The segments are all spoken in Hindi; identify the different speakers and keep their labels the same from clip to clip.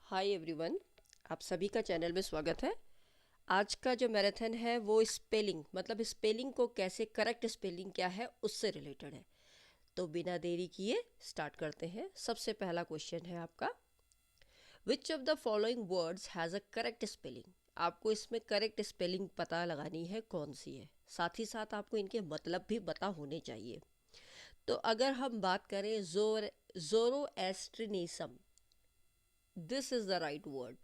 Speaker 1: हाय एवरीवन, आप सभी का चैनल में स्वागत है। आज का जो मैराथन है वो स्पेलिंग मतलब स्पेलिंग को कैसे करेक्ट स्पेलिंग क्या है उससे रिलेटेड है। तो बिना देरी किए स्टार्ट करते हैं। सबसे पहला क्वेश्चन है आपका, विच of the following words has a correct spelling. आपको इसमें करेक्ट स्पेलिंग पता लगानी है कौन सी है, साथ ही साथ आपको इनके मतलब भी पता होने चाहिए। तो अगर हम बात करें Zoroastrianism, this is the right word.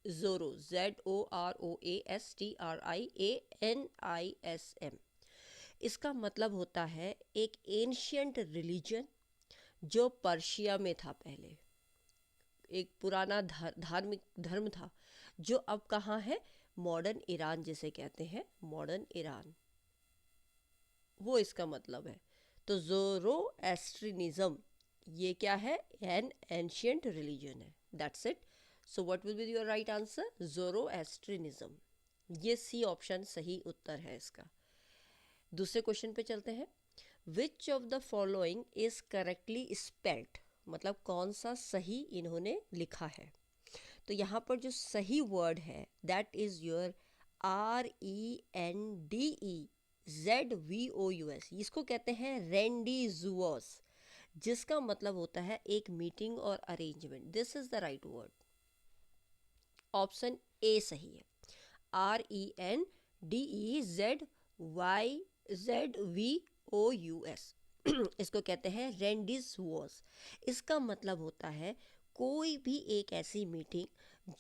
Speaker 1: Zoro, ZOROASTRIANISM। इसका मतलब होता है एक एंशियंट रिलीजन जो पर्शिया में था पहले। एक पुराना धार्मिक धर्म था जो अब कहाँ है, मॉडर्न ईरान जिसे कहते हैं, मॉडर्न ईरान, वो इसका मतलब है। तो ज़ोरोएस्ट्रिनिज्म ये क्या है, एन एंशियंट रिलीजन है। That's it. So what will be your right answer, Zoroastrianism. ये सी ऑप्शन सही उत्तर है इसका। दूसरे क्वेश्चन पे चलते हैं। विच of the following is correctly spelled, मतलब कौन सा सही इन्होंने लिखा है। तो यहाँ पर जो सही वर्ड है दैट इज योर RENDEZVOUS। इसको कहते हैं रेंडीजुअस, जिसका मतलब होता है एक मीटिंग और arrangement. This is the right word. Option A सही है। RENDEZYZVOUS। इसको कहते हैं रेंडीजुअस। इसका मतलब होता है कोई भी एक ऐसी मीटिंग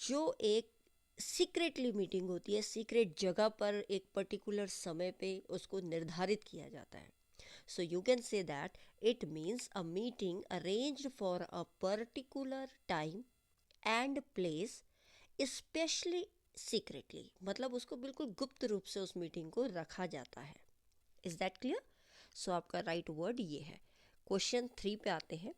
Speaker 1: जो एक सीक्रेटली मीटिंग होती है, सीक्रेट जगह पर एक पर्टिकुलर समय पे उसको निर्धारित किया जाता है। So you can say that it means a meeting arranged for a particular time and place, especially secretly। मतलब उसको बिल्कुल गुप्त रूप से उस मीटिंग को रखा जाता है। Is that clear? सो आपका राइट वर्ड ये है। क्वेश्चन 3 पे आते हैं।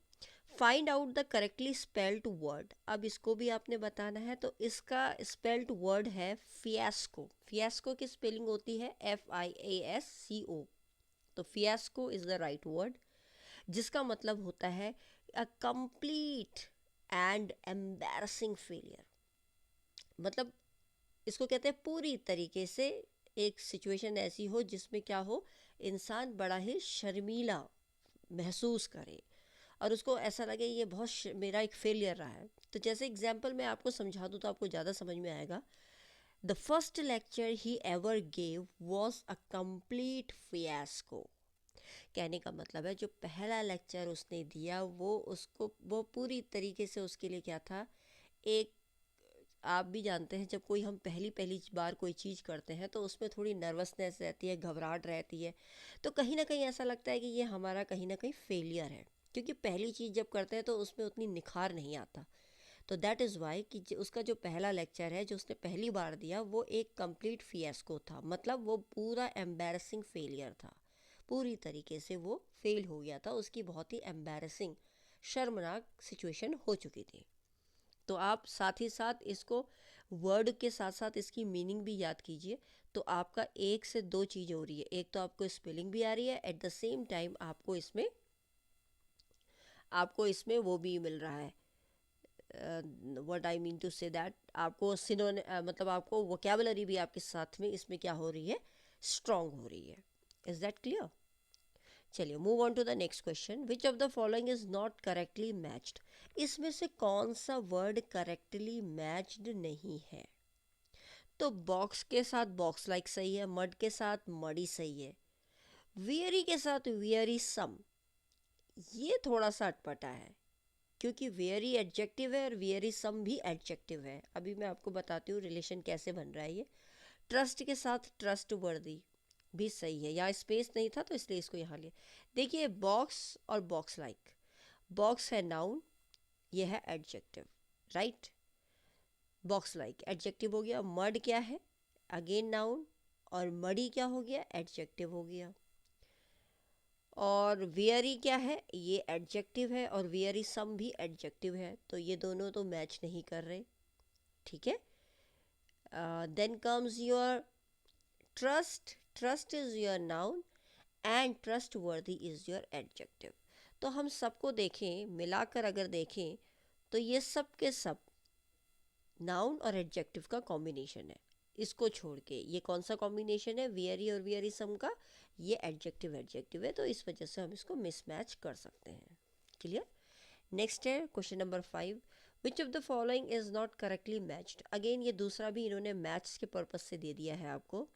Speaker 1: Find out the correctly spelled word. अब इसको भी आपने बताना है। तो इसका स्पेल्ड वर्ड है फियास्को। फियास्को की स्पेलिंग होती है FIASCO। तो fiasco is the right word, जिसका मतलब होता है a complete and embarrassing failure. मतलब इसको कहते हैं पूरी तरीके से एक सिचुएशन ऐसी हो जिसमें क्या हो, इंसान बड़ा ही शर्मीला महसूस करे और उसको ऐसा लगे ये बहुत मेरा एक फेलियर रहा है। तो जैसे एग्जांपल मैं आपको समझा दूँ तो आपको ज़्यादा समझ में आएगा। The first lecture he ever gave was a complete fiasco. कहने का मतलब है जो पहला लेक्चर उसने दिया वो पूरी तरीके से उसके लिए क्या था, एक, आप भी जानते हैं जब कोई हम पहली पहली बार कोई चीज़ करते हैं तो उसमें थोड़ी नर्वसनेस रहती है, घबराहट रहती है। तो कहीं ना कहीं ऐसा लगता है कि ये हमारा कहीं ना कहीं फेलियर है, क्योंकि पहली चीज़ जब करते हैं तो उसमें उतनी निखार नहीं आता। तो दैट इज़ वाई कि उसका जो पहला लेक्चर है जो उसने पहली बार दिया वो एक कंप्लीट फियास्को था। मतलब वो पूरा एम्बैरसिंग फेलियर था, पूरी तरीके से वो फेल हो गया था, उसकी बहुत ही एम्बैरसिंग शर्मनाक सिचुएशन हो चुकी थी। तो आप साथ ही साथ इसको वर्ड के साथ साथ इसकी मीनिंग भी याद कीजिए। तो आपका एक से दो चीज़ हो रही है, एक तो आपको स्पेलिंग भी आ रही है, एट द सेम टाइम आपको इसमें वो भी मिल रहा है। What I mean to say that आपको मतलब आपको वोकेबलरी भी आपके साथ में इसमें क्या हो रही है, स्ट्रॉन्ग हो रही है। Is that clear? चलिए move on to the next question. Which of the following is not correctly matched. इसमें से कौन सा वर्ड करेक्टली मैच्ड नहीं है। तो बॉक्स के साथ बॉक्स लाइक सही है, मड के साथ मडी सही है, वियरी के साथ वियरी सम ये थोड़ा सा अटपटा है, क्योंकि वेरी एडजेक्टिव है और वेरी सम भी एडजेक्टिव है। अभी मैं आपको बताती हूँ रिलेशन कैसे बन रहा है ये। ट्रस्ट के साथ ट्रस्ट वर्दी भी सही है, यहाँ स्पेस नहीं था तो इसलिए इसको यहाँ लिया। देखिए बॉक्स और बॉक्स लाइक, बॉक्स है नाउन, ये है adjective, right. Box like adjective हो गया, मड क्या है, अगेन नाउन, और मडी क्या हो गया, एडजेक्टिव हो गया। और वियरी क्या है, ये एडजेक्टिव है, और वियरी सम भी एडजेक्टिव है, तो ये दोनों तो मैच नहीं कर रहे। ठीक है। Then comes your trust. Trust is your noun and trustworthy is your adjective. तो हम सबको देखें, मिलाकर अगर देखें तो ये सब के सब नाउन और एडजेक्टिव का कॉम्बिनेशन है। इसको छोड़ के ये कौन सा कॉम्बिनेशन है, वेरी और वेरीसम का, ये एडजेक्टिव है, तो इस वजह से हम इसको मिसमैच कर सकते हैं। क्लियर। नेक्स्ट है question number 5, which of the following is not correctly matched. Again ये दूसरा भी इन्होंने मैच के पर्पज से दे दिया है आपको।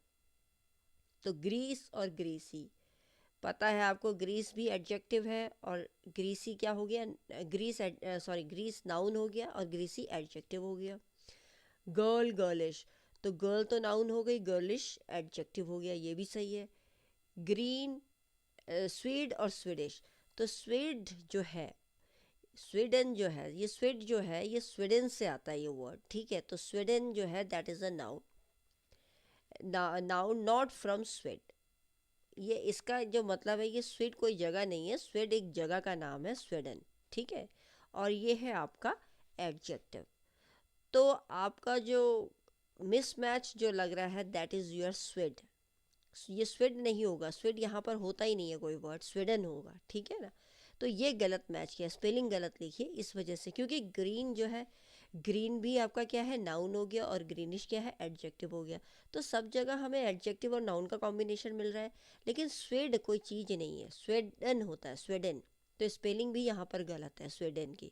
Speaker 1: तो ग्रीस और ग्रीसी, पता है आपको ग्रीस भी एडजेक्टिव है और ग्रीसी क्या हो गया, ग्रीस नाउन हो गया और ग्रीसी एडजेक्टिव हो गया। गर्ल गर्लिश, तो गर्ल तो नाउन हो गई, गर्लिश एडजेक्टिव हो गया, ये भी सही है। ग्रीन, स्वीड और स्वीडिश, तो स्वीड जो है, स्वीडन जो है, ये स्वीड जो है ये स्वीडन से आता है ये वर्ड, ठीक है। तो स्वीडन जो है that is a noun, noun not from Swede. ये इसका जो मतलब है, ये स्वीड कोई जगह नहीं है, स्वीड एक जगह का नाम है स्वीडन, ठीक है। और ये है आपका एडजेक्टिव। तो आपका जो मिसमैच जो लग रहा है दैट इज़ योर स्वीड, ये स्वीड नहीं होगा, स्वीड यहाँ पर होता ही नहीं है कोई वर्ड, स्वीडन होगा, ठीक है ना। तो ये गलत मैच किया, स्पेलिंग गलत लिखी इस वजह से, क्योंकि ग्रीन जो है, ग्रीन भी आपका क्या है, नाउन हो गया, और ग्रीनिश क्या है, एडजेक्टिव हो गया। तो सब जगह हमें एडजेक्टिव और नाउन का कॉम्बिनेशन मिल रहा है, लेकिन स्वीड कोई चीज़ नहीं है, स्वीडन होता है, स्वीडन। तो स्पेलिंग भी यहाँ पर गलत है स्वीडन की,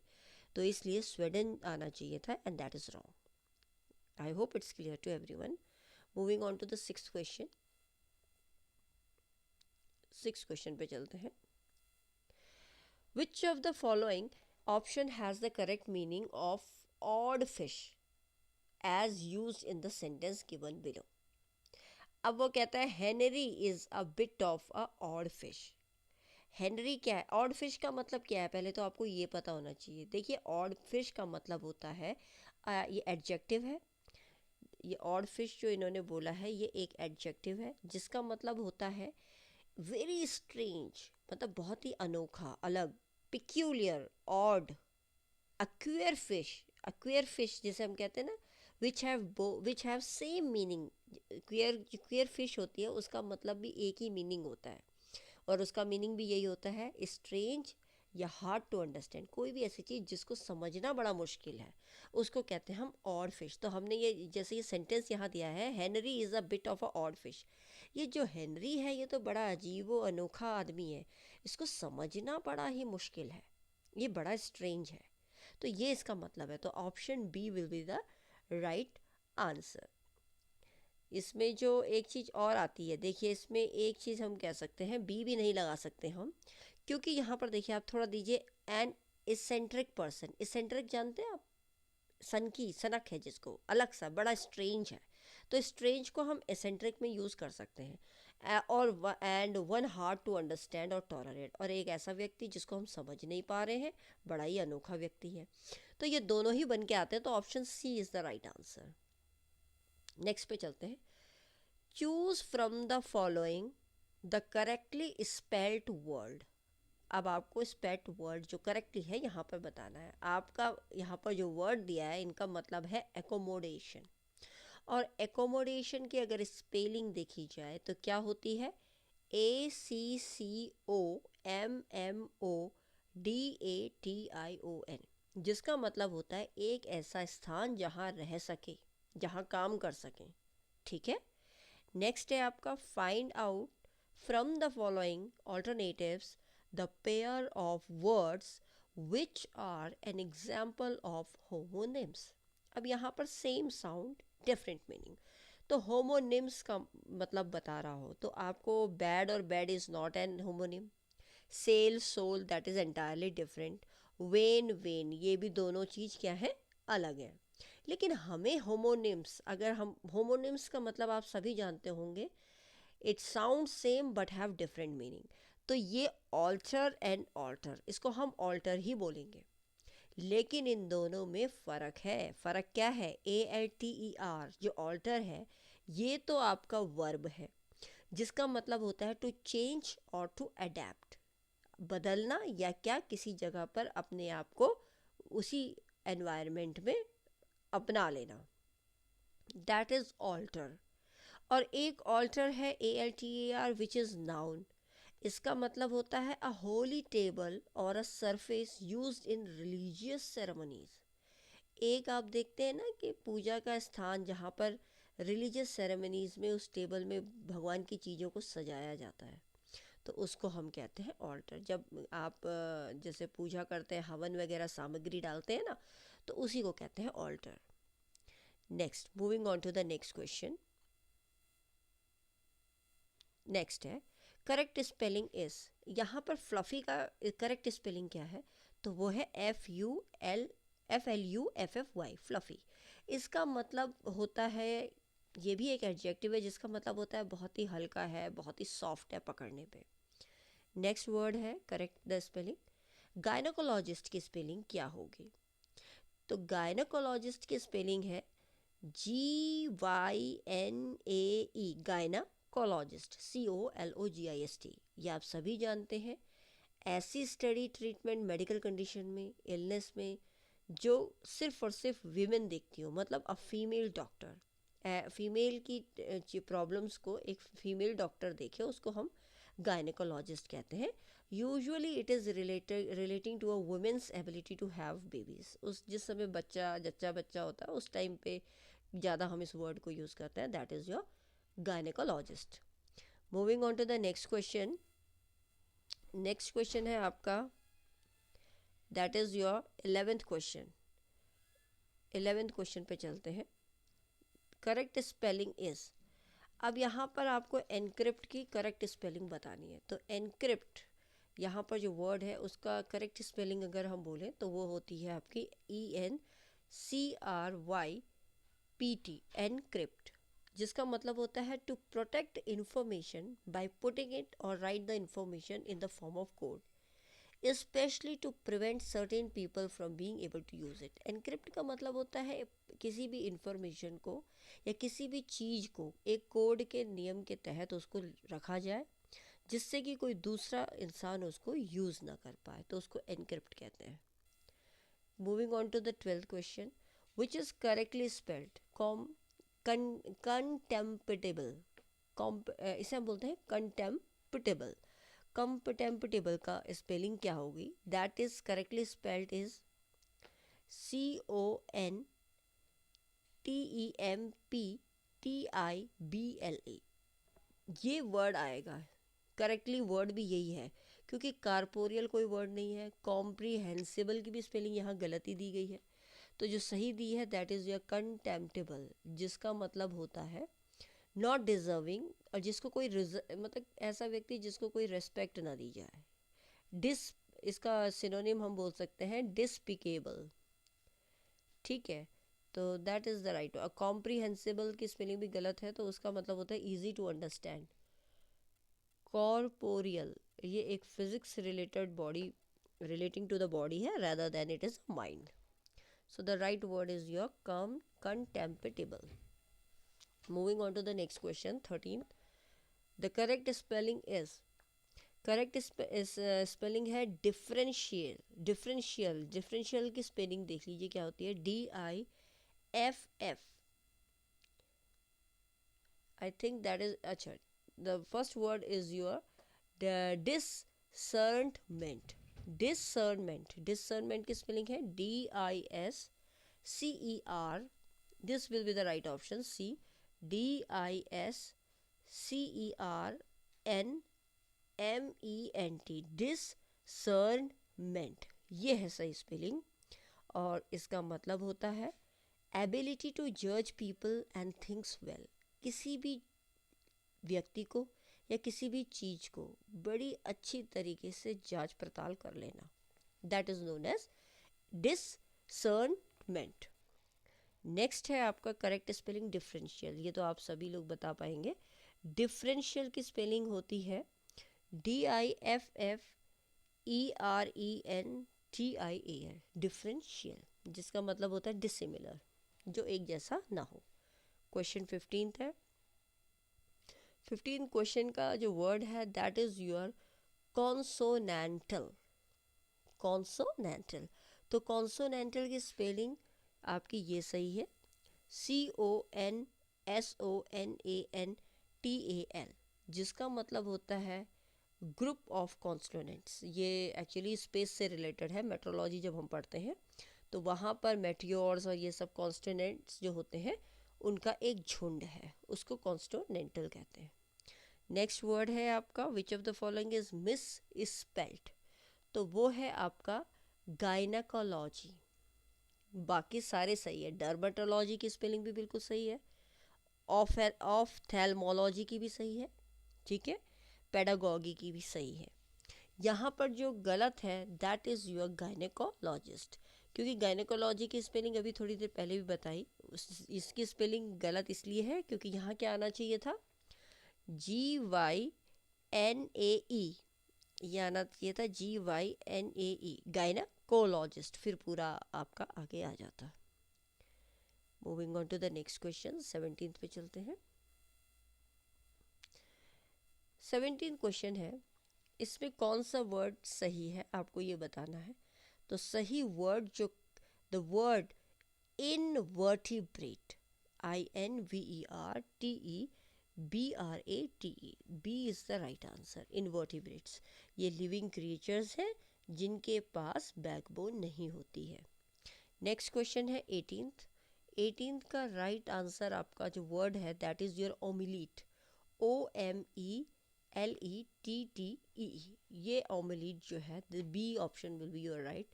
Speaker 1: तो इसलिए स्वीडन आना चाहिए था, and that is wrong. I hope it's clear to everyone. Moving on to the sixth question. Sixth question पे चलते हैं। Which of the following option has the correct meaning of odd fish as used in the sentence given below? अब वो कहता है Henry is a bit of a odd fish. Henry क्या है, ऑड फिश का मतलब क्या है, पहले तो आपको ये पता होना चाहिए। देखिए ऑड फिश का मतलब होता है, ये एडजेक्टिव है, ये ऑड फिश जो इन्होंने बोला है ये एक एडजेक्टिव है, जिसका मतलब होता है वेरी स्ट्रेंज, मतलब बहुत ही अनोखा, अलग, पिक्यूलियर, ऑड। अक्वेयर फिश जिसे हम कहते हैं ना, which have same meaning. Queer fish होती है, उसका मतलब भी एक ही मीनिंग होता है, और उसका मीनिंग भी यही होता है, स्ट्रेंज या हार्ड टू अंडरस्टैंड। कोई भी ऐसी चीज़ जिसको समझना बड़ा मुश्किल है उसको कहते हैं हम ऑड फिश। तो हमने ये जैसे ये सेंटेंस यहाँ दिया है, Henry is a bit of a odd fish, ये जो हेनरी है ये तो बड़ा अजीब व अनोखा आदमी है, इसको समझना बड़ा ही मुश्किल है, ये बड़ा स्ट्रेंज है। तो ये इसका मतलब है, तो option B will be the right answer. इसमें जो एक चीज़ और आती है, देखिए इसमें एक चीज़ हम कह सकते हैं, बी भी नहीं लगा सकते हम, क्योंकि यहाँ पर देखिए आप थोड़ा दीजिए, एन इसेंट्रिक पर्सन, इसेंट्रिक जानते हैं आप, सनकी, सनक है जिसको, अलग सा, बड़ा स्ट्रेंज है, तो स्ट्रेंज को हम एसेंट्रिक में यूज़ कर सकते हैं। और and one hard to understand और टॉलरेट, और एक ऐसा व्यक्ति जिसको हम समझ नहीं पा रहे हैं, बड़ा ही अनोखा व्यक्ति है। तो ये दोनों ही बन के आते हैं, तो option C is the right answer. Next पे चलते हैं। Choose from the following the correctly spelled word. अब आपको स्पेल्ड वर्ड जो करेक्टली है यहाँ पर बताना है। आपका यहाँ पर जो वर्ड दिया है इनका मतलब है एकोमोडेशन, और एकोमोडेशन की अगर स्पेलिंग देखी जाए तो क्या होती है, ACCOMMODATION, जिसका मतलब होता है एक ऐसा स्थान जहाँ रह सके, जहाँ काम कर सकें, ठीक है। नेक्स्ट है आपका find out from the following alternatives the pair of words which are an example of homonyms. अब यहाँ पर सेम साउंड डिफरेंट मीनिंग, तो होमोनिम्स का मतलब बता रहा हो तो आपको बैड और bad is not an homonym, sale soul that is entirely different, vain vein ये भी दोनों चीज़ क्या है, अलग है। लेकिन हमें होमोनिम्स, अगर हम होमोनिम्स का मतलब आप सभी जानते होंगे, it sound same but have different meaning, तो ये ऑल्टर एंड ऑल्टर, इसको हम ऑल्टर ही बोलेंगे। लेकिन इन दोनों में फ़र्क है। फ़र्क क्या है, ALTER जो ऑल्टर है ये तो आपका वर्ब है, जिसका मतलब होता है टू चेंज और टू अडेप्ट, बदलना या क्या किसी जगह पर अपने आप को उसी एनवायरनमेंट में अपना लेना, दैट इज़ ऑल्टर। और एक ऑल्टर है ALTER विच इज़ नाउन, इसका मतलब होता है अ होली टेबल और a surface used in religious ceremonies. एक आप देखते हैं ना कि पूजा का स्थान जहाँ पर रिलीजियस सेरेमनीज में उस टेबल में भगवान की चीज़ों को सजाया जाता है, तो उसको हम कहते हैं ऑल्टर। जब आप जैसे पूजा करते हैं, हवन वगैरह सामग्री डालते हैं ना, तो उसी को कहते हैं alter. Next, moving on to the next question. Next है करेक्ट स्पेलिंग इज। यहाँ पर फ्लफ़ी का करेक्ट स्पेलिंग क्या है, तो वो है FLUFFY, फ्लफ़ी। इसका मतलब होता है, ये भी एक एडजेक्टिव है जिसका मतलब होता है बहुत ही हल्का है, बहुत ही सॉफ्ट है पकड़ने पे। नेक्स्ट वर्ड है करेक्ट द स्पेलिंग। गायनोकोलॉजिस्ट की स्पेलिंग क्या होगी, तो गायनोकोलॉजिस्ट की स्पेलिंग है GYNAE, गायनाकोलॉजिस्ट, COLOGIST। ये आप सभी जानते हैं। ऐसी स्टडी ट्रीटमेंट मेडिकल कंडीशन में, इलनेस में, जो सिर्फ और सिर्फ वीमेन देखती हो, मतलब अ फीमेल डॉक्टर, फीमेल की प्रॉब्लम्स को एक फीमेल डॉक्टर देखे, उसको हम गायनेकोलॉजिस्ट कहते हैं। Usually it is relating to a woman's ability to have babies. उस जिस समय बच्चा जच्चा बच्चा होता है उस टाइम पे ज़्यादा हम इस वर्ड को यूज़ करते हैं, that is your gynaecologist. Moving on to the next question. Next question है आपका, that is your 11th question. 11th question पे चलते हैं। Correct spelling is. अब यहाँ पर आपको एनक्रिप्ट की करेक्ट स्पेलिंग बतानी है, तो एनक्रिप्ट यहाँ पर जो वर्ड है उसका करेक्ट स्पेलिंग अगर हम बोलें तो वो होती है आपकी ENCRYPT, एनक्रिप्ट, जिसका मतलब होता है to protect information by putting it or write the information in the form of code, specially to prevent certain people from being able to use it. Encrypt का मतलब होता है किसी भी इंफॉर्मेशन को या किसी भी चीज़ को एक कोड के नियम के तहत उसको रखा जाए जिससे कि कोई दूसरा इंसान उसको यूज़ ना कर पाए, तो उसको एनक्रिप्ट कहते हैं। Moving on to the 12th question, which is correctly spelled contemptible. इसे हम बोलते हैं कंटेम्पटेबल। कंटेम्पटेबल का स्पेलिंग क्या होगी, that is correctly spelled is CONTEMPTIBLA। ये वर्ड आएगा, करेक्टली वर्ड भी यही है, क्योंकि कारपोरियल कोई वर्ड नहीं है। कॉम्प्रीहेंसिबल की भी स्पेलिंग यहाँ गलती दी गई है, तो जो सही दी है दैट इज़ योर कंटेम्प्टेबल, जिसका मतलब होता है नॉट डिजर्विंग, और जिसको कोई मतलब ऐसा व्यक्ति जिसको कोई रेस्पेक्ट ना दी जाए। डिस, इसका सिनोनिम हम बोल सकते हैं डिस्पिकेबल। ठीक है, तो दैट इज़ द राइट। कॉम्प्रीहेंसिबल की स्पेलिंग भी गलत है, तो उसका मतलब होता है ईजी टू अंडरस्टैंड। कॉर्पोरियल, ये एक physics related body, relating to the body है rather than it is mind. So the right word is your contemptible. Moving on to the next question, 13th. The correct spelling is, correct spelling है डिफरेंशियल। डिफरेंशियल की स्पेलिंग देख लीजिए क्या होती है, DIFF, I think that is, अच्छा, the first word is your discernment. Discernment की स्पेलिंग है DISCER, this will be the right option, C, DISCERNMENT, discernment, ये है सही स्पेलिंग। और इसका मतलब होता है एबिलिटी टू जज पीपल एंड थिंग्स वेल, किसी भी व्यक्ति को या किसी भी चीज़ को बड़ी अच्छी तरीके से जांच पड़ताल कर लेना, that is known as discernment. Next है आपका करेक्ट स्पेलिंग डिफरेंशियल, ये तो आप सभी लोग बता पाएंगे। डिफरेंशियल की स्पेलिंग होती है DIFFERENTIAL, डिफरेंशियल, जिसका मतलब होता है डिसिमिलर, जो एक जैसा ना हो। क्वेश्चन 15th है। 15 क्वेश्चन का जो वर्ड है दैट इज़ योर कॉन्सोनेंटल। कॉन्सोनेंटल, तो कॉन्सोनेंटल की स्पेलिंग आपकी ये सही है, CONSONANTAL, जिसका मतलब होता है ग्रुप ऑफ कॉन्स्टिट्यूएंट्स। ये एक्चुअली स्पेस से रिलेटेड है। मेट्रोलॉजी जब हम पढ़ते हैं तो वहाँ पर मेटियोर्स और ये सब कॉन्स्टिट्यूएंट्स जो होते हैं उनका एक झुंड है, उसको कॉन्स्टिट्यूएंटल कहते हैं। नेक्स्ट वर्ड है आपका विच of the following is miss spelled, तो वो है आपका गायनेकोलॉजी। बाकी सारे सही है। डर्मेटोलॉजी की स्पेलिंग भी बिल्कुल सही है, ऑफ्थेल्मोलॉजी की भी सही है, ठीक है, पेडागॉगी की भी सही है। यहाँ पर जो गलत है दैट इज़ योर गायनेकोलॉजिस्ट, क्योंकि गायनेकोलॉजी की स्पेलिंग अभी थोड़ी देर पहले भी बताई, इसकी स्पेलिंग गलत इसलिए है क्योंकि यहाँ क्या आना चाहिए था, GYNAE, ये आना चाहिए था GYNAE, गायनेकोलॉजिस्ट, फिर पूरा आपका आगे आ जाता। Moving on to the next question, 17th पे चलते हैं। 17th क्वेश्चन है, इसमें कौन सा वर्ड सही है आपको ये बताना है। तो सही वर्ड जो the word invertebrate, INVERTEBRATE, B is the right answer. Invertebrates ये लिविंग क्रिएचर्स हैं जिनके पास बैकबोन नहीं होती है। नेक्स्ट क्वेश्चन है 18th का राइट आंसर आपका जो वर्ड है that is your omelette, OMELETTE। ये ओमिलीट जो है the B option will be your right,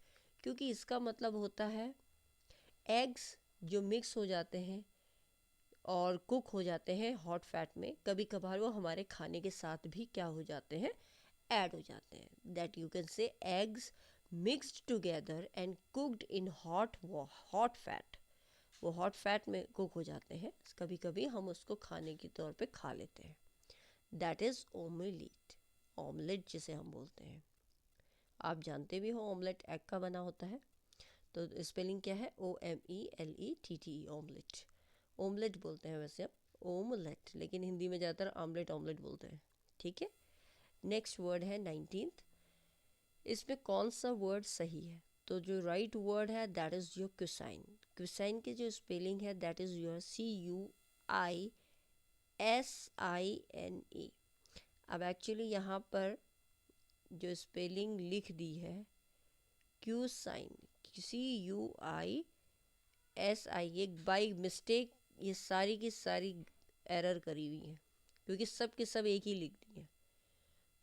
Speaker 1: क्योंकि इसका मतलब होता है एग्स जो मिक्स हो जाते हैं और कुक हो जाते हैं हॉट फैट में, कभी कभार वो हमारे खाने के साथ भी क्या हो जाते हैं, ऐड हो जाते हैं। दैट यू कैन से eggs mixed together and cooked in hot fat, वो हॉट फैट में कुक हो जाते हैं, कभी कभी हम उसको खाने के तौर पे खा लेते हैं। दैट इज़ ओमलेट, ऑमलेट जिसे हम बोलते हैं। आप जानते भी हो ऑमलेट एग का बना होता है, तो स्पेलिंग क्या है, OMELETTE, ऑमलेट। ओमलेट बोलते हैं वैसे हम, ओमलेट, लेकिन हिंदी में ज़्यादातर ऑमलेट बोलते हैं, ठीक है। नेक्स्ट वर्ड है 19th, इसमें कौन सा वर्ड सही है, तो जो राइट वर्ड है दैट इज़ योर क्विसाइन। क्विसाइन की जो स्पेलिंग है दैट इज़ योर CUISINE। अब एक्चुअली यहाँ पर जो स्पेलिंग लिख दी है क्यूसाइन, CUISI, एक बाई मिस्टेक ये सारी की सारी एरर करी हुई है, क्योंकि सब के सब एक ही लिख दी है।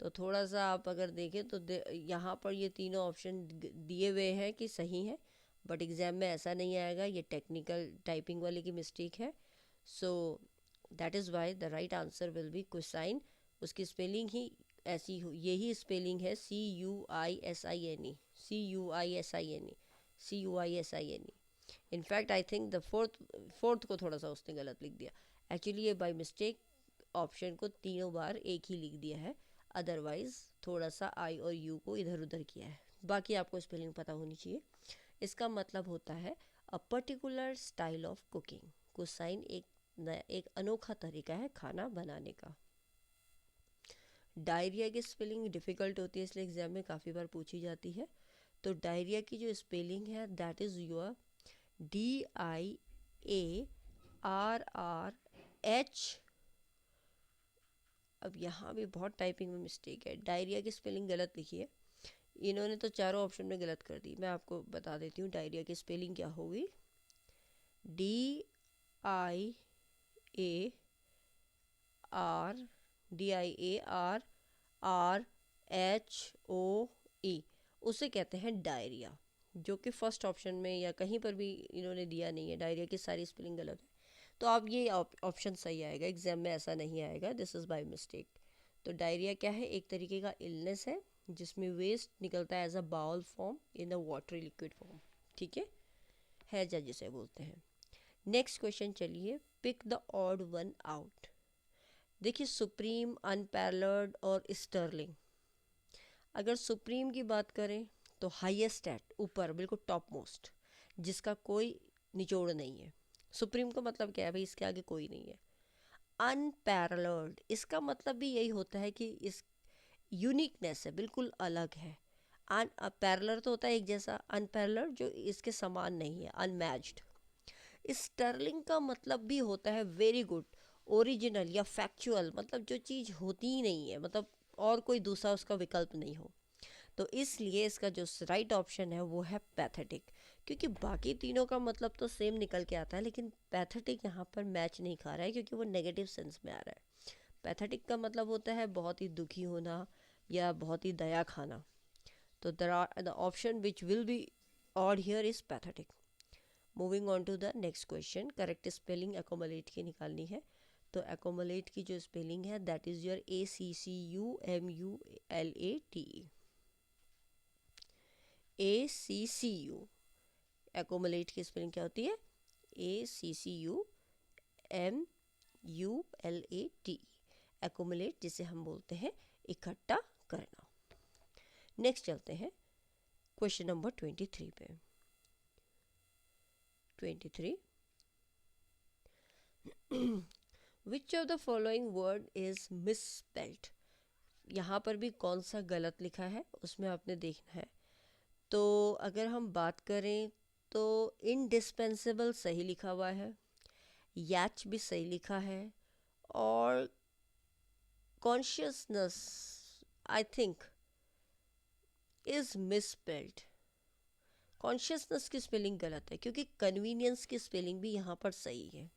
Speaker 1: तो थोड़ा सा आप अगर देखें तो यहाँ पर ये तीनों ऑप्शन दिए हुए हैं कि सही है, बट एग्ज़ाम में ऐसा नहीं आएगा, ये टेक्निकल टाइपिंग वाले की मिस्टेक है। So that is why the right answer will be cuisine. उसकी स्पेलिंग ही ऐसी हो, यही स्पेलिंग है CUISINE, CUISINE, CUISINE। In fact I think the fourth को थोड़ा सा उसने गलत लिख दिया। एक्चुअली ये बाय मिस्टेक ऑप्शन को तीनों बार एक ही लिख दिया है, अदरवाइज थोड़ा सा आई और यू को इधर उधर किया है। बाकी आपको स्पेलिंग पता होनी चाहिए। इसका मतलब होता है a particular style of cooking. Cuisine एक अनोखा तरीका है खाना बनाने का। डायरिया की स्पेलिंग डिफ़िकल्ट होती है, इसलिए एग्जाम में काफ़ी बार पूछी जाती है। तो डायरिया की जो स्पेलिंग है दैट इज़ योर DIARRH। अब यहाँ भी बहुत टाइपिंग में मिस्टेक है, डायरिया की स्पेलिंग गलत लिखी है, इन्होंने तो चारों ऑप्शन में गलत कर दी। मैं आपको बता देती हूँ डायरिया की स्पेलिंग क्या होगी, DIARRHOE, उसे कहते हैं डायरिया, जो कि फर्स्ट ऑप्शन में या कहीं पर भी इन्होंने दिया नहीं है। डायरिया की सारी स्पेलिंग गलत है, तो आप ये ऑप्शन सही आएगा, एग्जाम में ऐसा नहीं आएगा, दिस इज़ बाय मिस्टेक। तो डायरिया क्या है, एक तरीके का इलनेस है जिसमें वेस्ट निकलता है as a bowel form in a watery liquid form, ठीक है, हैजा जिसे बोलते हैं। नेक्स्ट क्वेश्चन, चलिए pick the odd one out. देखिए सुप्रीम, अनपैरेलल्ड और स्टर्लिंग। अगर सुप्रीम की बात करें तो हाईएस्ट एट, ऊपर बिल्कुल टॉप मोस्ट, जिसका कोई निचोड़ नहीं है। सुप्रीम का मतलब क्या है भाई, इसके आगे कोई नहीं है। अनपैरेलल्ड, इसका मतलब भी यही होता है कि इस यूनिकनेस है, बिल्कुल अलग है। पैरेलल तो होता है एक जैसा, अनपैरेलल्ड जो इसके समान नहीं है, अनमैच्ड। स्टर्लिंग का मतलब भी होता है वेरी गुड, ओरिजिनल या फैक्चुअल, मतलब जो चीज़ होती ही नहीं है, मतलब और कोई दूसरा उसका विकल्प नहीं हो। तो इसलिए इसका जो राइट ऑप्शन है वो है पैथेटिक, क्योंकि बाकी तीनों का मतलब तो सेम निकल के आता है, लेकिन पैथेटिक यहाँ पर मैच नहीं खा रहा है क्योंकि वो नेगेटिव सेंस में आ रहा है। पैथेटिक का मतलब होता है बहुत ही दुखी होना या बहुत ही दया खाना। तो the option which will be odd here is pathetic. Moving on to the next question, correct spelling accumulate की निकालनी है। तो एकोमोलेट की जो स्पेलिंग है that is your ACCUMULATE। ACCU, accumulate की स्पेलिंग क्या होती है? ACCUMULATE, एकोमोलेट जिसे हम बोलते हैं इकट्ठा करना। नेक्स्ट चलते हैं क्वेश्चन नंबर 23 पे। 23, विच of the following word is misspelled. यहाँ पर भी कौन सा गलत लिखा है उसमें आपने देखना है। तो अगर हम बात करें तो इनडिस्पेंसेबल सही लिखा हुआ है, याच भी सही लिखा है, और consciousness I think is misspelled. Consciousness की स्पेलिंग गलत है क्योंकि कन्वीनियंस की स्पेलिंग भी यहाँ पर सही है।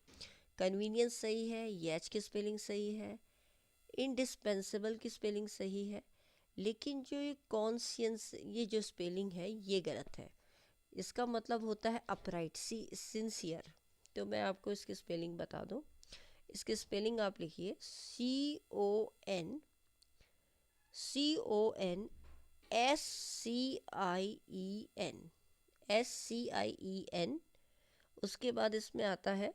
Speaker 1: कन्वीनियंस सही है, यच की स्पेलिंग सही है, इनडिस्पेंसेबल की स्पेलिंग सही है, लेकिन जो ये कॉन्शियंस ये जो स्पेलिंग है ये गलत है। इसका मतलब होता है अपराइट, सिंसियर। तो मैं आपको इसकी स्पेलिंग बता दूं। इसकी स्पेलिंग आप लिखिए CONSCIEN। उसके बाद इसमें आता है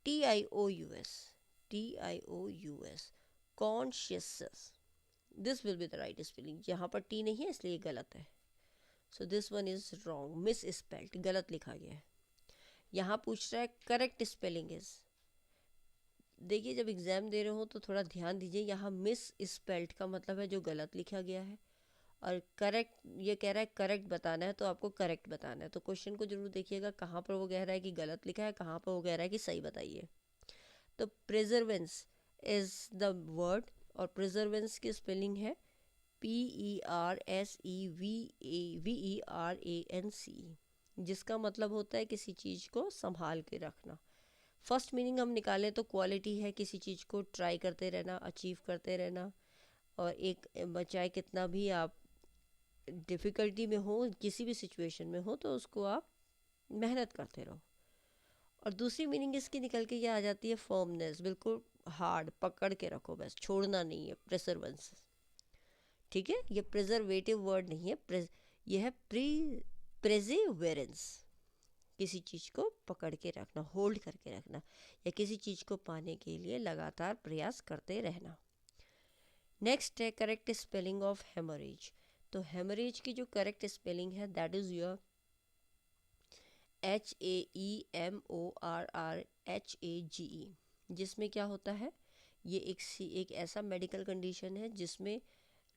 Speaker 1: TIOUS, conscious. This will be the right spelling. यहाँ पर टी नहीं है इसलिए गलत है। So this one is wrong, miss spelled, गलत लिखा गया है। यहाँ पूछ रहा है करेक्ट स्पेलिंग इज। देखिए जब एग्जाम दे रहे हो तो थोड़ा ध्यान दीजिए, यहाँ मिस स्पेल्ड का मतलब है जो गलत लिखा गया है, और करेक्ट ये कह रहा है करेक्ट बताना है, तो आपको करेक्ट बताना है। तो क्वेश्चन को जरूर देखिएगा कहाँ पर वो कह रहा है कि गलत लिखा है, कहाँ पर वो कह रहा है कि सही बताइए। तो प्रिजर्वेंस इज द वर्ड, और प्रिजर्वेंस की स्पेलिंग है PERSEVERANC, जिसका मतलब होता है किसी चीज़ को संभाल के रखना। फर्स्ट मीनिंग हम निकालें तो क्वालिटी है किसी चीज़ को ट्राई करते रहना, अचीव करते रहना, और एक चाहे कितना भी आप डिफ़िकल्टी में हो, किसी भी सिचुएशन में हो, तो उसको आप मेहनत करते रहो। और दूसरी मीनिंग इसकी निकल के ये आ जाती है फर्मनेस, बिल्कुल हार्ड पकड़ के रखो, बस छोड़ना नहीं है, प्रिजर्वेंस। ठीक है, ये प्रिजर्वेटिव वर्ड नहीं है, ये है प्रेजेवेरेंस, किसी चीज़ को पकड़ के रखना, होल्ड करके रखना, या किसी चीज़ को पाने के लिए लगातार प्रयास करते रहना। नेक्स्ट है करेक्ट स्पेलिंग ऑफ हेमोरेज। तो हेमोरेज की जो करेक्ट स्पेलिंग है दैट इज़ योर HAEMORRHAGE, जिसमें क्या होता है, ये एक ऐसा मेडिकल कंडीशन है जिसमें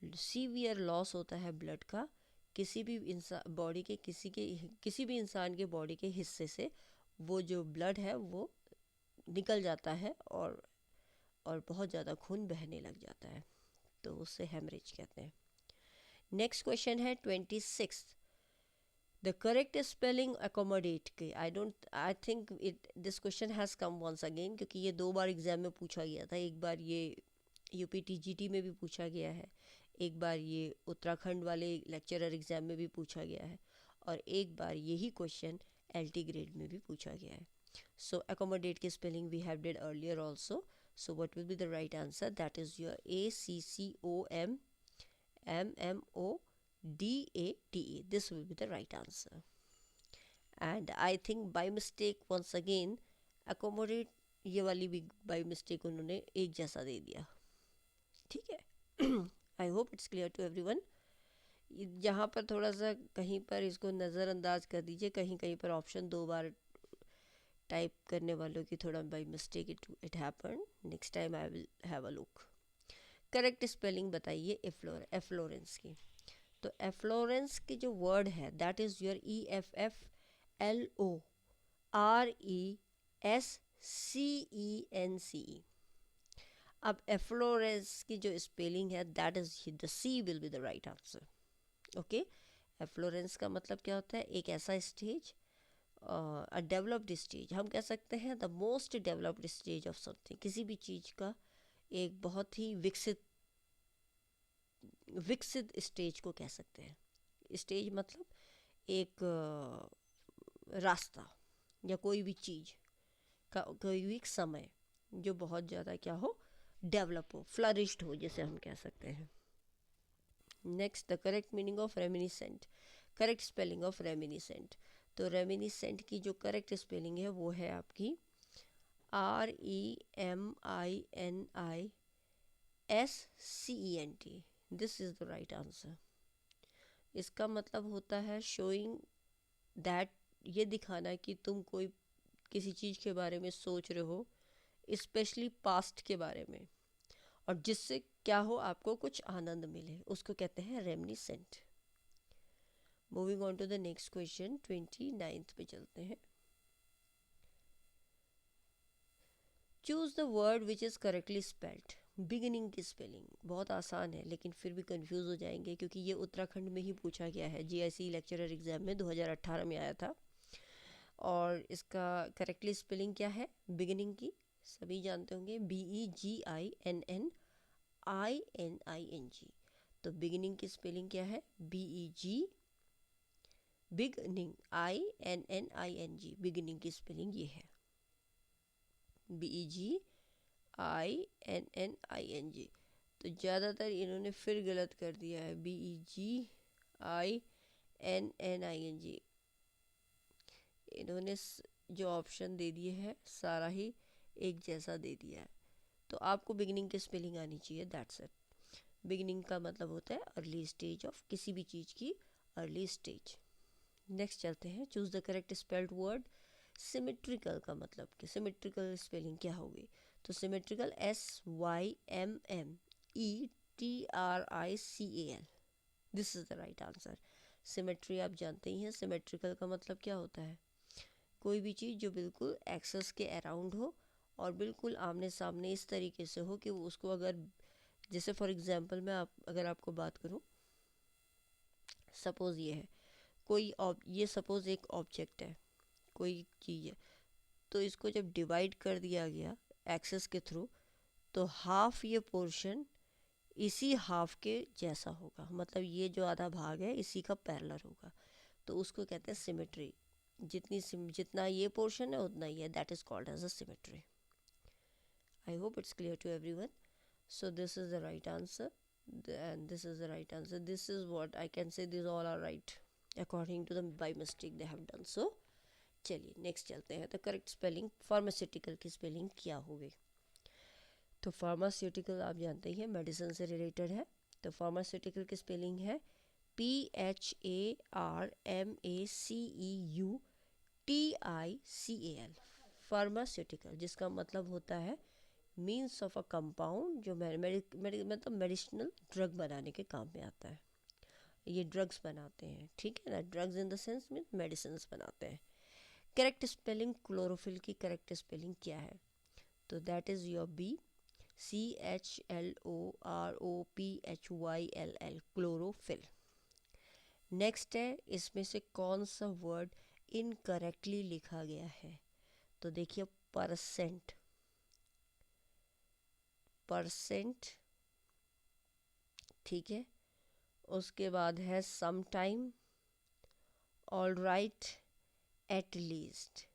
Speaker 1: सीवियर लॉस होता है ब्लड का, किसी भी इंसान बॉडी के किसी भी इंसान के बॉडी के हिस्से से वो जो ब्लड है वो निकल जाता है, और बहुत ज़्यादा खून बहने लग जाता है, तो उससे हेमरेज कहते हैं। नेक्स्ट क्वेश्चन है 26, द करेक्ट स्पेलिंग अकोमोडेट के। I think this question has come once again, क्योंकि ये 2 बार एग्जाम में पूछा गया था। एक बार ये UPTGT में भी पूछा गया है, एक बार ये उत्तराखंड वाले लेक्चरर एग्ज़ाम में भी पूछा गया है, और एक बार यही क्वेश्चन LT ग्रेड में भी पूछा गया है। सो अकोमोडेट की spelling we have did earlier also. So what will be the right answer, that is your ACCOMMODATE. This will be the right answer. And I think by mistake once again accommodate ये वाली भी by mistake उन्होंने एक जैसा दे दिया। ठीक है, I hope it's clear to everyone. यहाँ पर थोड़ा सा कहीं पर इसको नज़रअंदाज कर दीजिए, कहीं कहीं पर ऑप्शन 2 बार टाइप करने वालों की थोड़ा by mistake it happen. Next time I will have a look. Correct spelling बताइए एफ्लोरेंस की। तो एफ्लोरेंस की जो वर्ड है दैट इज़ योर EFFLORESCENCE। अब एफ्लोरेंस की जो स्पेलिंग है that is the C will be the right answer. Okay, efflorescence का मतलब क्या होता है? एक ऐसा स्टेज, अ डेवलप्ड स्टेज, हम कह सकते हैं the most developed stage of something, किसी भी चीज़ का एक बहुत ही विकसित विकसित स्टेज को कह सकते हैं. स्टेज मतलब एक रास्ता या कोई भी चीज़ का कोई भी समय जो बहुत ज़्यादा क्या हो, डेवलप हो, फ्लरिश्ड हो, जैसे हम कह सकते हैं. Next, the correct meaning of reminiscent, correct spelling of reminiscent. तो रेमिनिसेंट की जो करेक्ट स्पेलिंग है वो है आपकी REMINISCENT. This is the right answer. इसका मतलब होता है शोइंग दैट, ये दिखाना कि तुम कोई किसी चीज़ के बारे में सोच रहे हो, स्पेशली पास्ट के बारे में, और जिससे क्या हो, आपको कुछ आनंद मिले, उसको कहते हैं reminiscent. Moving on to the next question, 29th पे चलते हैं. Choose the word which is correctly spelled. Beginning की स्पेलिंग बहुत आसान है, लेकिन फिर भी कंफ्यूज हो जाएंगे क्योंकि ये उत्तराखंड में ही पूछा गया है. GIC लेक्चरर एग्जाम में 2018 में आया था. और इसका करेक्टली स्पेलिंग क्या है बिगिनिंग की? सभी जानते होंगे, BEGINNINING. तो बिगिनिंग की स्पेलिंग क्या है? Beginning, INNING. बिगिनिंग की स्पेलिंग ये है, BEGINNING. तो ज़्यादातर इन्होंने फिर गलत कर दिया है, BEGINNING. इन्होंने जो ऑप्शन दे दिए है सारा ही एक जैसा दे दिया है. तो आपको बिगिनिंग की स्पेलिंग आनी चाहिए, दैट्स इट. बिगिनिंग का मतलब होता है अर्ली स्टेज ऑफ किसी भी चीज़ की, अर्ली स्टेज. नेक्स्ट चलते हैं. Choose the correct spelled word. Symmetrical का मतलब कि सिमेट्रिकल स्पेलिंग क्या होगी? तो symmetrical SYMMETRICAL. This is the right answer. Symmetry आप जानते ही हैं. सिमेट्रिकल का मतलब क्या होता है? कोई भी चीज़ जो बिल्कुल एक्सेस के अराउंड हो और बिल्कुल आमने सामने इस तरीके से हो कि वो उसको, अगर जैसे फॉर एग्जांपल मैं अगर आपको बात करूं, सपोज़ ये है कोई ये सपोज़ एक ऑब्जेक्ट है, कोई चीज़ है, तो इसको जब डिवाइड कर दिया गया एक्सेस के थ्रू, तो हाफ ये पोर्शन इसी हाफ के जैसा होगा, मतलब ये जो आधा भाग है इसी का पैरेलल होगा, तो उसको कहते हैं सिमेट्री. जितना ये पोर्शन है उतना ही है, that is called as a symmetry. I hope it's clear to everyone. So this is the right answer, and this is the right answer. This is what I can say, these all are right according to them, by mistake they have done so. चलिए नेक्स्ट चलते हैं. तो करेक्ट स्पेलिंग फार्मास्यूटिकल की स्पेलिंग क्या होगी? तो फार्मास्यूटिकल आप जानते ही हैं मेडिसिन से रिलेटेड है. तो फार्मास्यूटिकल की स्पेलिंग है PHARMACEUTICAL. फार्मास्यूटिकल जिसका मतलब होता है मीन्स ऑफ अ कंपाउंड जो मतलब मेडिसिनल ड्रग बनाने के काम में आता है. ये ड्रग्स बनाते हैं, ठीक है ना. Drugs in the sense mean medicine बनाते हैं. करेक्ट स्पेलिंग क्लोरोफिल की करेक्ट स्पेलिंग क्या है? तो that is your CHLOROPHYLL, chlorophyll. Next है, इसमें से कौन सा वर्ड इनकरेक्टली लिखा गया है? तो देखिए, परसेंट, ठीक है. उसके बाद है some time, all right, at least.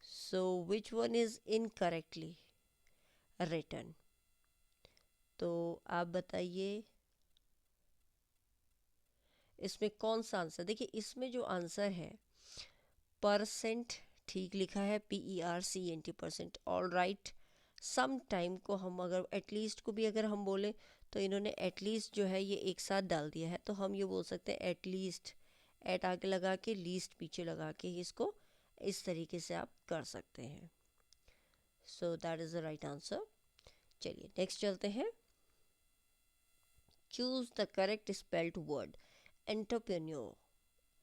Speaker 1: So which one is incorrectly written? तो आप बताइए इसमें कौन सा आंसर. देखिए इसमें जो आंसर है परसेंट ठीक लिखा है, PERCENT, percent. All right, some time को हम अगर एटलीस्ट को भी अगर हम बोले तो इन्होंने एटलीस्ट जो है ये एक साथ डाल दिया है, तो हम ये बोल सकते हैं एटलीस्ट, एट आगे लगा के लीस्ट पीछे लगा के इसको इस तरीके से आप कर सकते हैं. सो that is the right answer. चलिए नेक्स्ट चलते हैं. Choose the correct spelled word. Entrepreneur,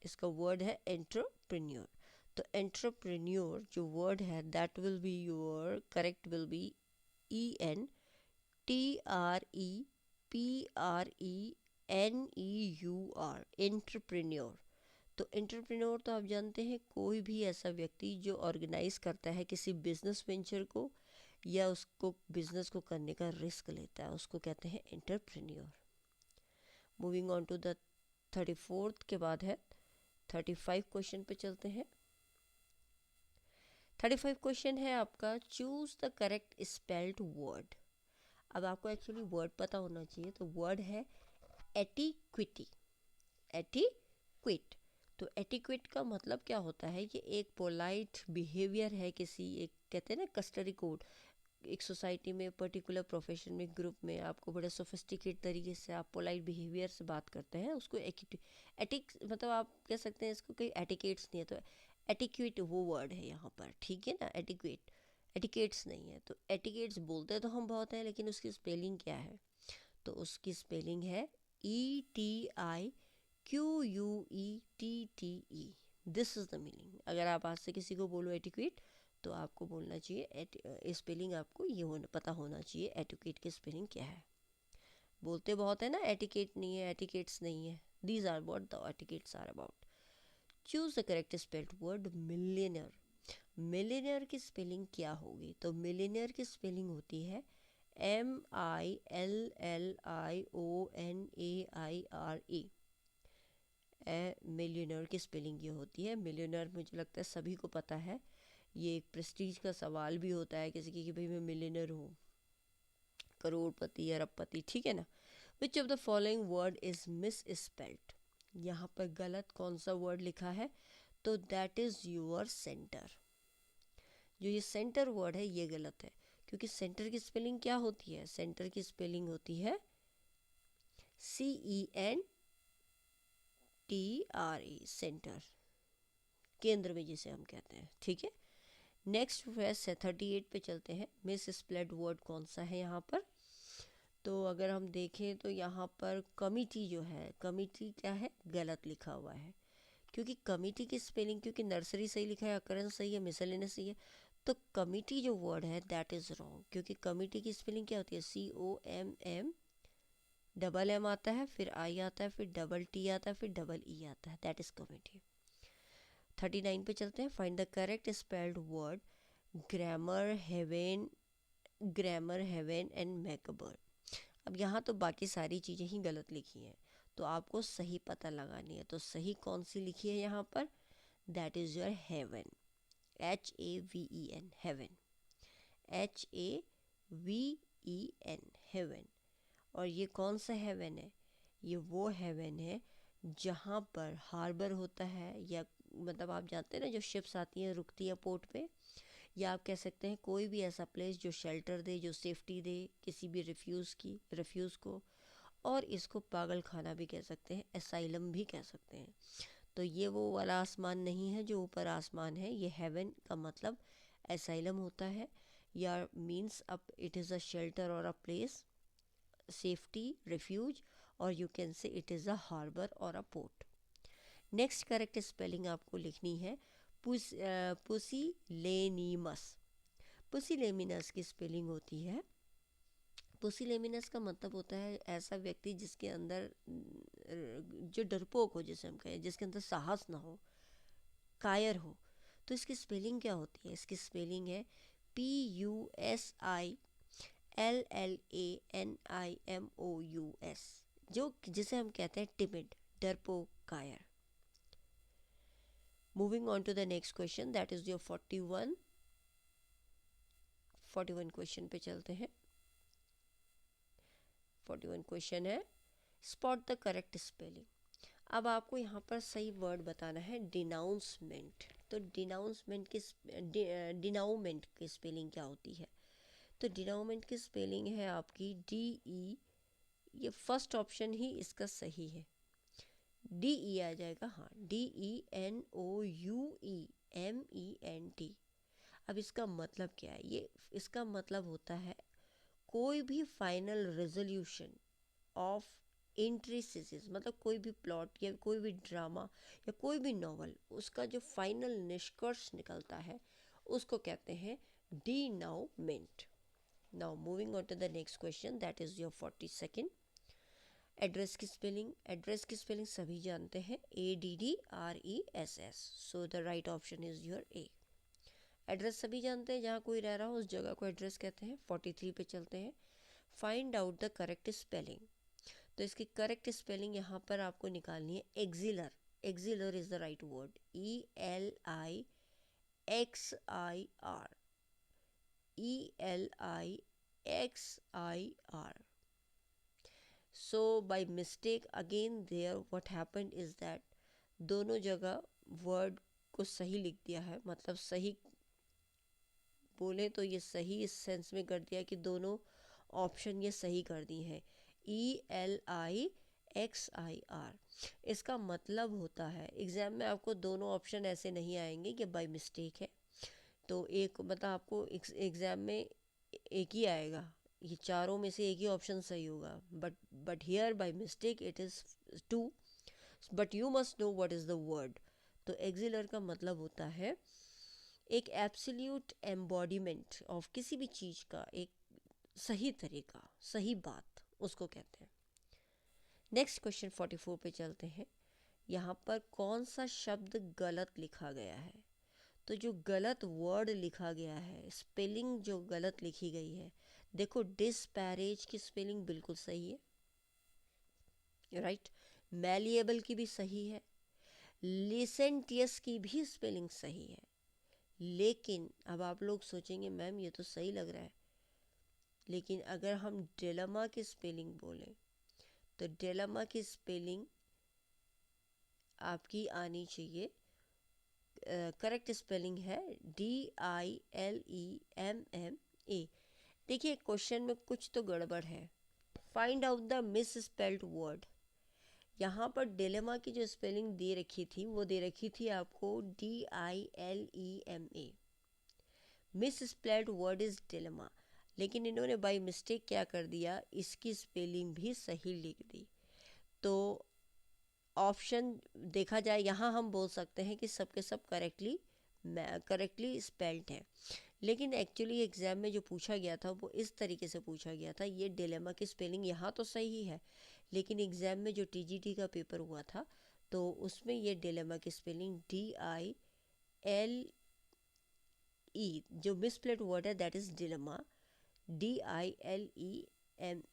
Speaker 1: इसका वर्ड है एंटरप्रेन्योर. तो एंटरप्रेन्योर जो वर्ड है that will be your correct will be ENTREPRENEUR, entrepreneur. तो एंटरप्रेन्योर तो आप जानते हैं कोई भी ऐसा व्यक्ति जो ऑर्गेनाइज करता है किसी बिजनेस वेंचर को या उसको बिजनेस को करने का रिस्क लेता है, उसको कहते हैं entrepreneur. Moving on to the 34th के बाद है 35 क्वेश्चन पे चलते हैं। 35 क्वेश्चन है आपका, choose the correct spelled word. अब आपको एक्चुअली वर्ड पता होना चाहिए, तो वर्ड है एटिक्विटी, एटिक्विट। तो एटिक्विट का मतलब क्या होता है? ये एक पोलाइट बिहेवियर है किसी एक, कहते हैं ना कस्टरी कोड, एक सोसाइटी में पर्टिकुलर प्रोफेशन में ग्रुप में आपको बड़े सोफिस्टिकेट तरीके से आप पोलाइट बिहेवियर से बात करते हैं, उसको एटिक मतलब आप कह सकते हैं इसको कोई एटिकेट्स नहीं है, तो एटिक्विट वो वर्ड है यहाँ पर, ठीक है ना। एटिक्विट, एटिकेट्स नहीं है। तो एटिकेट्स बोलते तो हम बहुत हैं, लेकिन उसकी स्पेलिंग क्या है? तो उसकी स्पेलिंग है ETIQUETTE। This is the meaning. अगर आप आज से किसी को बोलो एटिक्वेट, तो आपको बोलना चाहिए स्पेलिंग, आपको ये पता होना चाहिए एटिक्वेट की स्पेलिंग क्या है। बोलते बहुत है ना एटिकेट नहीं है, एटिकेट्स नहीं है। These are what the etiquettes are about. Choose the correct spelled word millionaire. Millionaire की स्पेलिंग क्या होगी? तो मिलियनर की स्पेलिंग होती है MILLIONAIRE। मिलियनर की स्पेलिंग ये होती है। मिलियनर मुझे लगता है सभी को पता है, ये एक प्रेस्टीज का सवाल भी होता है किसी की कि भाई मैं मिलियनर हूँ, करोड़पति, अरबपति, ठीक है ना। विच of the following word is miss spelled. यहाँ पर गलत कौन सा वर्ड लिखा है? तो दैट इज योर सेंटर। जो ये सेंटर वर्ड है ये गलत है, क्योंकि सेंटर की स्पेलिंग क्या होती है? सेंटर की स्पेलिंग होती है CENTRE, सेंटर, केंद्र में जिसे हम कहते हैं, ठीक है। नेक्स्ट वर्स है 38 पे चलते हैं। मिस स्प्लेड वर्ड कौन सा है यहाँ पर? तो अगर हम देखें तो यहाँ पर कमिटी जो है, कमिटी क्या है? गलत लिखा हुआ है, क्योंकि कमिटी की स्पेलिंग, क्योंकि नर्सरी सही लिखा है, अकरेंस सही है, मिसलेनियस सही है, तो कमिटी जो वर्ड है दैट इज़ रॉन्ग, क्योंकि कमिटी की स्पेलिंग क्या होती है? COMM, डबल M आता है, फिर I आता है, फिर डबल T आता है, फिर डबल E आता है, दैट इज़ कमिटी। 39 पे चलते हैं। Find the correct spelled word grammar haven, grammar haven and macburn. अब यहाँ तो बाकी सारी चीज़ें ही गलत लिखी हैं, तो आपको सही पता लगानी है। तो सही कौन सी लिखी है यहाँ पर? That is your haven, HAVEN, haven, HAVEN, haven. और ये कौन सा हेवन है? ये वो हेवन है जहाँ पर हार्बर होता है, या मतलब आप जानते हैं ना जो शिप्स आती हैं रुकती हैं पोर्ट पे, या आप कह सकते हैं कोई भी ऐसा प्लेस जो शेल्टर दे, जो सेफ्टी दे किसी भी रिफ्यूज़ को। और इसको पागल खाना भी कह सकते हैं, एसाइलम भी कह सकते हैं। तो ये वो वाला आसमान नहीं है जो ऊपर आसमान है, ये हेवन का मतलब एसाइलम होता है, या मीन्स अब it is a shelter or a place, safety, refuge, or you can say it is a harbour or a port. Next correct spelling आपको लिखनी है पुसिलेनिमस। पुसिलेमिनस की स्पेलिंग होती है, पुसिलेमिनस का मतलब होता है ऐसा व्यक्ति जिसके अंदर जो डरपोक हो, जिसे हम कहें, जिसके अंदर साहस ना हो, कायर हो। तो इसकी स्पेलिंग क्या होती है? इसकी स्पेलिंग है PUSILLANIMOUS, जो जिसे हम कहते हैं टिमिड, डरपोक, कायर। Moving on to the next question, that is your 41 question पे चलते हैं। 41 क्वेश्चन है, स्पॉट द करेक्ट स्पेलिंग। अब आपको यहाँ पर सही वर्ड बताना है डिनाउंसमेंट। तो डिनाउंसमेंट की डिनाउमेंट की स्पेलिंग क्या होती है? तो डिनाउमेंट की स्पेलिंग है आपकी DE, ये फर्स्ट ऑप्शन ही इसका सही है, DE आ जाएगा, हाँ, DENOUEMENT। अब इसका मतलब क्या है? ये इसका मतलब होता है कोई भी फाइनल रेजोल्यूशन ऑफ इंट्रीसिस, मतलब कोई भी प्लॉट या कोई भी ड्रामा या कोई भी नॉवल, उसका जो फाइनल निष्कर्ष निकलता है उसको कहते हैं denouement. Now moving on to the next question, that is your 42nd। Address की स्पेलिंग सभी जानते हैं, ADDRESS, so the right option is your A. Address सभी जानते हैं, जहाँ कोई रह रहा हो उस जगह को एड्रेस कहते हैं। 43 पे चलते हैं, find out the correct spelling. तो इसकी करेक्ट स्पेलिंग यहाँ पर आपको निकालनी है एक्सिलर। एक्सिलर is the right word, ELIXIR, ELIXIR. So by mistake again there what happened is that दोनों जगह वर्ड को सही लिख दिया है, मतलब सही बोले तो ये सही इस सेंस में कर दिया कि दोनों ऑप्शन ये सही कर दी हैं, ELIXIR। इसका मतलब होता है एग्ज़ाम में आपको दोनों ऑप्शन ऐसे नहीं आएंगे कि बाय मिस्टेक है, तो एक मतलब आपको एग्ज़ाम में एक ही आएगा, ये चारों में से एक ही ऑप्शन सही होगा, but here by mistake it is 2, but you must know what is the word. तो एक्सिलर का मतलब होता है एक एब्सोल्यूट एम्बॉडीमेंट ऑफ किसी भी चीज़ का, एक सही तरीका, सही बात, उसको कहते हैं। नेक्स्ट क्वेश्चन 44 पे चलते हैं। यहाँ पर कौन सा शब्द गलत लिखा गया है? तो जो गलत वर्ड लिखा गया है, स्पेलिंग जो गलत लिखी गई है, देखो डिस्पैरेज की स्पेलिंग बिल्कुल सही है, राइट। मैलिएबल की भी सही है, लिसेंटियस की भी स्पेलिंग सही है। लेकिन अब आप लोग सोचेंगे मैम ये तो सही लग रहा है, लेकिन अगर हम डिलेमा की स्पेलिंग बोलें तो डिलेमा की स्पेलिंग आपकी आनी चाहिए, करेक्ट स्पेलिंग है DILEMMA। देखिए क्वेश्चन में कुछ तो गड़बड़ है, find out the miss spelled word. यहाँ पर डिलेमा की जो स्पेलिंग दे रखी थी वो दे रखी थी आपको DILEMA, miss spelled word is dilemma, लेकिन इन्होंने बाय मिस्टेक क्या कर दिया, इसकी स्पेलिंग भी सही लिख दी। तो ऑप्शन देखा जाए यहाँ हम बोल सकते हैं कि सब के सब करेक्टली स्पेल्ड हैं, लेकिन एक्चुअली एग्ज़ाम में जो पूछा गया था वो इस तरीके से पूछा गया था, ये डिलेमा की स्पेलिंग यहाँ तो सही है, लेकिन एग्ज़ाम में जो TGT का पेपर हुआ था तो उसमें ये डिलेमा की स्पेलिंग DILE, जो मिसप्लेड वर्ड है that is dilemma, DILEME,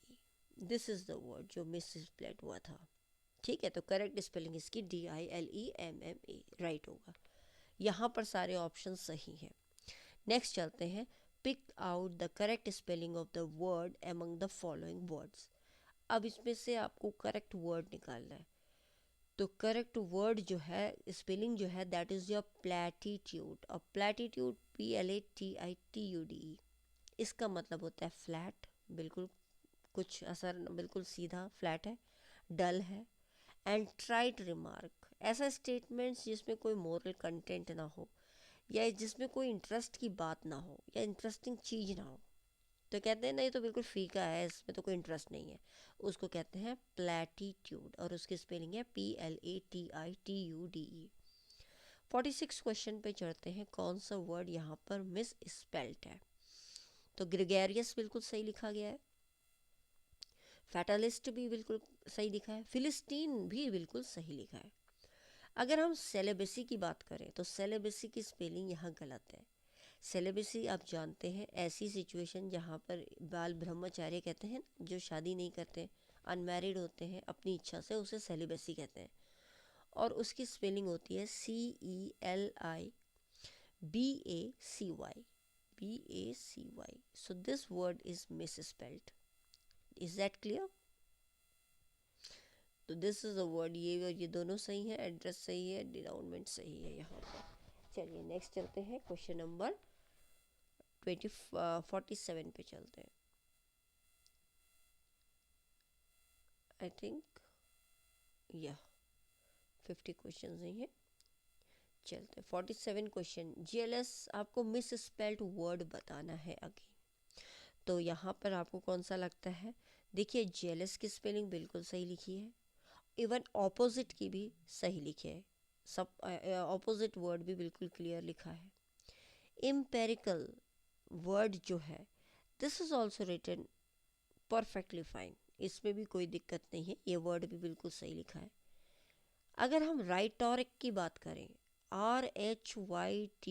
Speaker 1: this is the word जो मिसप्लेड हुआ था। ठीक है, तो करेक्ट स्पेलिंग इसकी DILEMMA राइट होगा। यहाँ पर सारे ऑप्शन सही हैं। नेक्स्ट चलते हैं, pick out the correct spelling of the word among the following words. अब इसमें से आपको करेक्ट वर्ड निकालना है, तो करेक्ट वर्ड जो है, स्पेलिंग जो है दैट इज़ योर प्लैटिट्यूड। और प्लैटिट्यूड PLATITUDE, इसका मतलब होता है फ्लैट, बिल्कुल कुछ असर, बिल्कुल सीधा फ्लैट है, डल है। एंड ट्राइट रिमार्क, ऐसा स्टेटमेंट्स जिसमें कोई मोरल कंटेंट ना हो, या जिसमें कोई इंटरेस्ट की बात ना हो, या इंटरेस्टिंग चीज़ ना हो, तो कहते हैं ना ये तो बिल्कुल फीका है, इसमें तो कोई इंटरेस्ट नहीं है, उसको कहते हैं प्लैटिट्यूड, और उसकी स्पेलिंग है PLATITUDE। 46 क्वेश्चन पे चढ़ते हैं, कौन सा वर्ड यहाँ पर मिस स्पेल्ट है? तो ग्रेगेरियस बिल्कुल सही लिखा गया है, फैटलिस्ट भी बिल्कुल सही लिखा है, फिलिस्टीन भी बिल्कुल सही लिखा है। अगर हम सेलेबसी की बात करें तो सेलेबसी की स्पेलिंग यहाँ गलत है। सेलेबसी आप जानते हैं ऐसी सिचुएशन जहाँ पर बाल ब्रह्मचार्य कहते हैं, जो शादी नहीं करते, अनमैरिड होते हैं अपनी इच्छा से, उसे सेलेबसी कहते हैं, और उसकी स्पेलिंग होती है CELIBACY। So this word is miss spelled, is that clear? तो दिस इज अ वर्ड, ये दोनों सही है, एड्रेस सही है, डिनाउंसमेंट सही है यहाँ पर। चलिए नेक्स्ट चलते हैं, क्वेश्चन नंबर 47 पे चलते हैं। आई थिंक या 50 क्वेश्चन नहीं है, चलते 47 क्वेश्चन। GLS आपको मिस स्पेल्ड वर्ड बताना है अगेन, तो यहाँ पर आपको कौन सा लगता है? देखिए GLS की स्पेलिंग बिल्कुल सही लिखी है, इवन ऑपोजिट की भी सही लिखी है, सब ऑपोजिट वर्ड भी बिल्कुल क्लियर लिखा है। एम्पेरिकल वर्ड जो है this is also written perfectly fine, इसमें भी कोई दिक्कत नहीं है, ये वर्ड भी बिल्कुल सही लिखा है। अगर हम राइटोरिक की बात करें, RHYTORIC,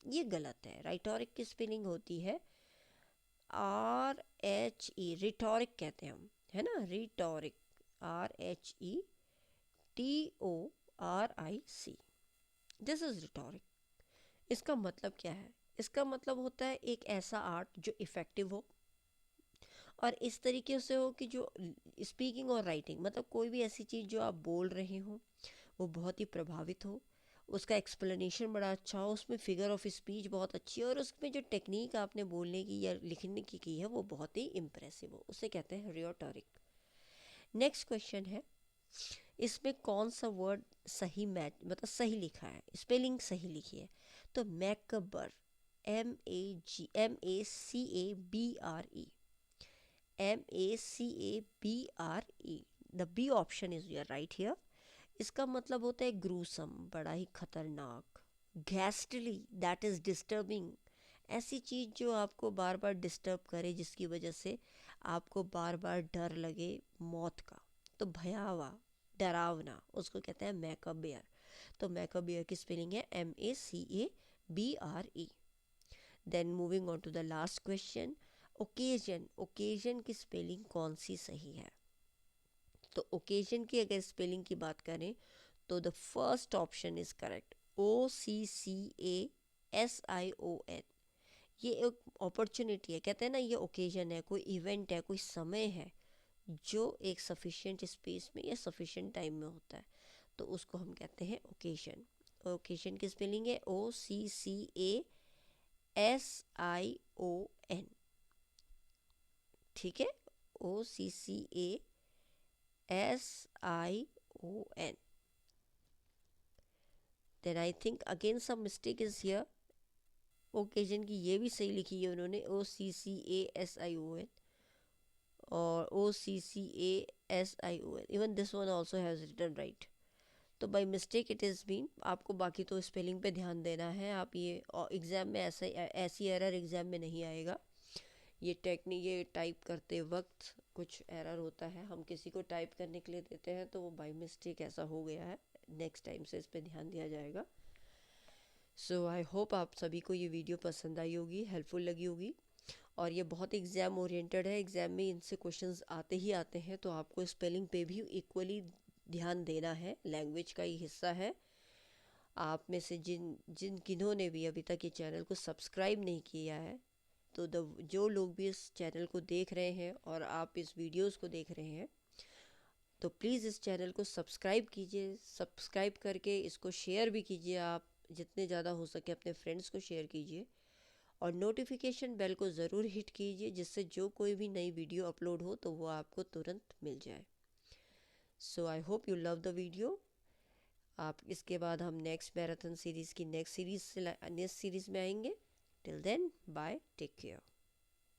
Speaker 1: ये गलत है। राइटोरिक की स्पेलिंग होती है RHE, रिटोरिक कहते हैं हम, है ना, rhetoric, RHETORIC, this is rhetoric. इसका मतलब क्या है? इसका मतलब होता है एक ऐसा आर्ट जो इफ़ेक्टिव हो और इस तरीके से हो कि जो स्पीकिंग और राइटिंग, मतलब कोई भी ऐसी चीज़ जो आप बोल रहे हो वो बहुत ही प्रभावित हो, उसका एक्सप्लेनेशन बड़ा अच्छा हो, उसमें फिगर ऑफ स्पीच बहुत अच्छी हो और उसमें जो टेक्निक आपने बोलने की या लिखने की है वो बहुत ही इम्प्रेसिव हो, उसे कहते हैं रिटोरिक। नेक्स्ट क्वेश्चन है, इसमें कौन सा वर्ड सही मैच, मतलब सही लिखा है, स्पेलिंग सही लिखी है? तो macabre, MACABRE, MACABRE, the B option is your right here. इसका मतलब होता है ग्रूसम, बड़ा ही खतरनाक, घैस्टली, दैट इज डिस्टर्बिंग, ऐसी चीज़ जो आपको बार बार डिस्टर्ब करे, जिसकी वजह से आपको बार बार डर लगे मौत का, तो भयावह, डरावना, उसको कहते हैं मैकबेयर। तो मैकबेयर की स्पेलिंग है MACABRE। Then moving on to the last question, occasion, occasion की स्पेलिंग कौन सी सही है? तो ओकेजन की अगर स्पेलिंग की बात करें तो the first option is correct, OCCASION। ये एक अपॉर्चुनिटी है, कहते हैं ना, ये ओकेजन है, कोई इवेंट है, कोई समय है जो एक सफिशिएंट स्पेस में या सफिशिएंट टाइम में होता है, तो उसको हम कहते हैं ओकेजन। ओकेजन की स्पेलिंग है OCCASION, ठीक है, OCCASION। Then I think again some mistake is here, occasion की ये भी सही लिखी है उन्होंने, OCCASION और OCCASION, even this one also has written right. तो by mistake it is been, आपको बाकी तो स्पेलिंग पे ध्यान देना है, आप ये एग्ज़ाम में ऐसी एरर एग्ज़ाम में नहीं आएगा। ये टेक्निक, ये टाइप करते वक्त कुछ एरर होता है, हम किसी को टाइप करने के लिए देते हैं तो वो बाई मिस्टेक ऐसा हो गया है, नेक्स्ट टाइम से इस पर ध्यान दिया जाएगा। सो आई होप आप सभी को ये वीडियो पसंद आई होगी, हेल्पफुल लगी होगी, और ये बहुत एग्ज़ाम ओरिएंटेड है, एग्ज़ाम में इनसे क्वेश्चंस आते ही आते हैं, तो आपको स्पेलिंग पे भी इक्वली ध्यान देना है, लैंग्वेज का ही हिस्सा है। आप में से जिन्होंने भी अभी तक ये चैनल को सब्सक्राइब नहीं किया है, तो जो लोग भी इस चैनल को देख रहे हैं और आप इस वीडियोस को देख रहे हैं, तो प्लीज़ इस चैनल को सब्सक्राइब कीजिए, सब्सक्राइब करके इसको शेयर भी कीजिए, आप जितने ज़्यादा हो सके अपने फ्रेंड्स को शेयर कीजिए, और नोटिफिकेशन बेल को ज़रूर हिट कीजिए, जिससे जो कोई भी नई वीडियो अपलोड हो तो वो आपको तुरंत मिल जाए। So I hope you love the video. आप इसके बाद हम नेक्स्ट मैराथन सीरीज़ की नेक्स्ट सीरीज़ में आएंगे। Till then bye, take care.